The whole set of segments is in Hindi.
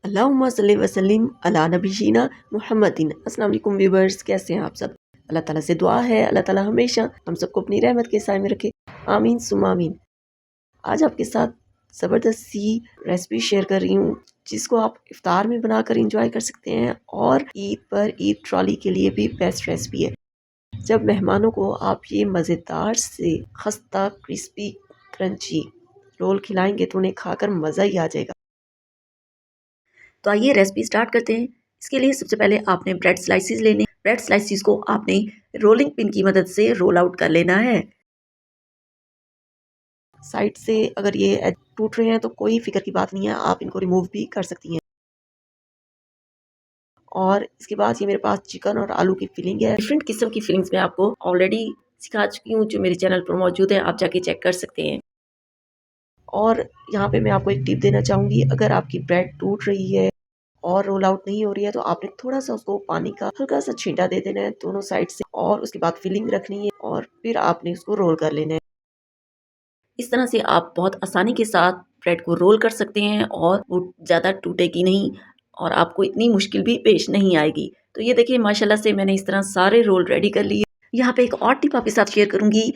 अल्लाहुम्मा सल्ली वसल्लिम अला नबीना मुहम्मदिन। अस्सलाम वालेकुम व्यूअर्स, कैसे हैं आप सब। अल्लाह ताला से दुआ है अल्लाह ताला हमेशा हम सबको अपनी रहमत के साए में रखे, आमीन सुम्मा आमीन। आज आपके साथ ज़बरदस्त सी रेसिपी शेयर कर रही हूँ जिसको आप इफ्तार में बनाकर इंजॉय कर सकते हैं और ईद पर ईद ट्रॉली के लिए भी बेस्ट रेसिपी है। जब मेहमानों को आप ये मज़ेदार से खस्ता क्रिस्पी क्रंची रोल खिलाएंगे तो उन्हें खाकर मज़ा ही आ जाएगा। तो आइए रेसिपी स्टार्ट करते हैं। इसके लिए सबसे पहले आपने ब्रेड स्लाइसिस लेने। ब्रेड स्लाइसिस को आपने रोलिंग पिन की मदद से रोल आउट कर लेना है। साइड से अगर ये टूट रहे हैं तो कोई फिक्र की बात नहीं है, आप इनको रिमूव भी कर सकती हैं। और इसके बाद ये मेरे पास चिकन और आलू की फिलिंग है। डिफरेंट किस्म की फिलिंग्स मैं आपको ऑलरेडी सिखा चुकी हूँ जो मेरे चैनल पर मौजूद है, आप जाके चेक कर सकते हैं। और यहाँ पे मैं आपको एक टिप देना चाहूँगी, अगर आपकी ब्रेड टूट रही है और रोल आउट नहीं हो रही है तो आपने थोड़ा सा उसको पानी का हल्का सा छींटा दे देना है दोनों साइड से, और उसके बाद फिलिंग रखनी है और फिर आपने उसको रोल कर लेना है। इस तरह से आप बहुत आसानी के साथ ब्रेड को रोल कर सकते हैं और वो ज़्यादा टूटेगी नहीं और आपको इतनी मुश्किल भी पेश नहीं आएगी। तो ये देखिए माशाल्लाह से मैंने इस तरह सारे रोल रेडी कर लिए। यहाँ पे एक और टिप आपके साथ शेयर करूँगी।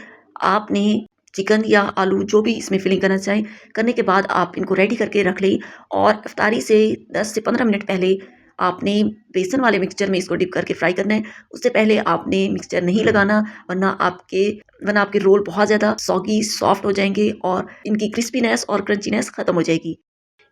आपने चिकन या आलू जो भी इसमें फिलिंग करना चाहें करने के बाद आप इनको रेडी करके रख लें और इफ्तारी से 10 से 15 मिनट पहले आपने बेसन वाले मिक्सचर में इसको डिप करके फ्राई करना है। उससे पहले आपने मिक्सचर नहीं लगाना, वरना आपके रोल बहुत ज़्यादा सॉगी सॉफ्ट हो जाएंगे और इनकी क्रिस्पीनेस और क्रंचीनेस खत्म हो जाएगी।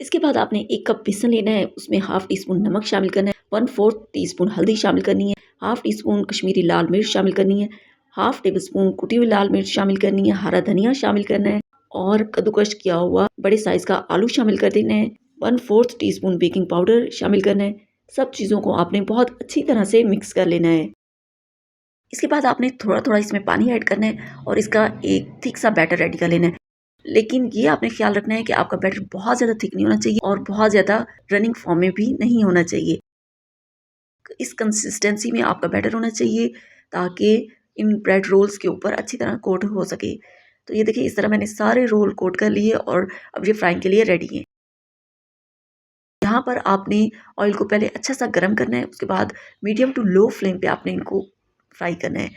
इसके बाद आपने 1 कप बेसन लेना है, उसमें हाफ टी स्पून नमक शामिल करना है, 1/4 टीस्पून हल्दी शामिल करनी है, हाफ टी स्पून कश्मीरी लाल मिर्च शामिल करनी है, हाफ टेबल स्पून कुटी हुई लाल मिर्च शामिल करनी है, हरा धनिया शामिल करना है और कद्दूकश किया हुआ बड़े साइज का आलू शामिल कर देना है, 1/4 टीस्पून बेकिंग पाउडर शामिल करना है। सब चीज़ों को आपने बहुत अच्छी तरह से मिक्स कर लेना है। इसके बाद आपने थोड़ा थोड़ा इसमें पानी ऐड करना है और इसका एक थिक सा बैटर रेडी कर लेना है। लेकिन ये आपने ख्याल रखना है कि आपका बैटर बहुत ज़्यादा थिक नहीं होना चाहिए और बहुत ज़्यादा रनिंग फॉर्म में भी नहीं होना चाहिए। इस कंसिस्टेंसी में आपका बैटर होना चाहिए ताकि इन ब्रेड रोल्स के ऊपर अच्छी तरह कोट हो सके। तो ये देखिए इस तरह मैंने सारे रोल कोट कर लिए और अब ये फ्राइंग के लिए रेडी हैं। यहाँ पर आपने ऑयल को पहले अच्छा सा गर्म करना है, उसके बाद मीडियम टू लो फ्लेम पे आपने इनको फ्राई करना है।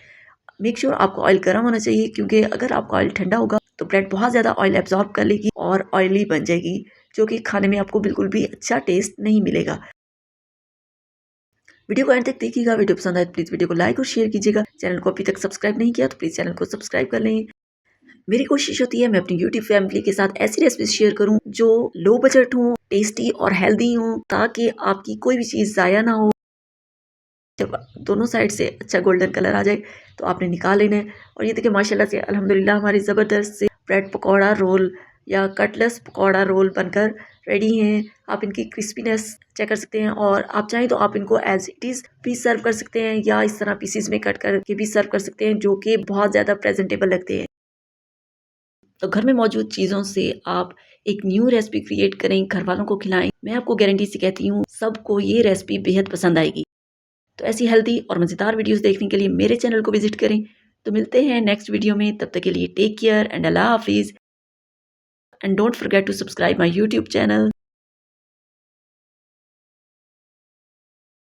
मेक श्योर आपको ऑयल गर्म होना चाहिए, क्योंकि अगर आपका ऑयल ठंडा होगा तो ब्रेड बहुत ज़्यादा ऑयल एब्जॉर्ब कर लेगी और ऑयली बन जाएगी, जो कि खाने में आपको बिल्कुल भी अच्छा टेस्ट नहीं मिलेगा। वीडियो को एंड तक देखिएगा। वीडियो पसंद आए तो प्लीज़ वीडियो को लाइक और शेयर कीजिएगा। चैनल को अभी तक सब्सक्राइब नहीं किया तो प्लीज़ चैनल को सब्सक्राइब कर लें। मेरी कोशिश होती है मैं अपनी यूट्यूब फैमिली के साथ ऐसी रेसिपीज शेयर करूं जो लो बजट हो, टेस्टी और हेल्दी हो, ताकि आपकी कोई भी चीज़ ज़ाया ना हो। जब दोनों साइड से अच्छा गोल्डन कलर आ जाए तो आपने निकाल लेना है। और ये देखिए माशाल्लाह से अल्हम्दुलिल्लाह हमारी ज़बरदस्त से ब्रेड पकौड़ा रोल या कटलेस पकौड़ा रोल बनकर रेडी हैं। आप इनकी क्रिस्पीनेस चेक कर सकते हैं और आप चाहें तो आप इनको एज इट इज़ भी सर्व कर सकते हैं या इस तरह पीसीज में कट करके भी सर्व कर सकते हैं, जो कि बहुत ज़्यादा प्रेजेंटेबल लगते हैं। तो घर में मौजूद चीज़ों से आप एक न्यू रेसिपी क्रिएट करें, घर वालों को खिलाएं। मैं आपको गारंटी से कहती हूँ सबको ये रेसिपी बेहद पसंद आएगी। तो ऐसी हेल्दी और मज़ेदार वीडियोस देखने के लिए मेरे चैनल को विजिट करें। तो मिलते हैं नेक्स्ट वीडियो में, तब तक के लिए टेक केयर एंड अल्लाह हाफिज़ and don't forget to subscribe my YouTube channel.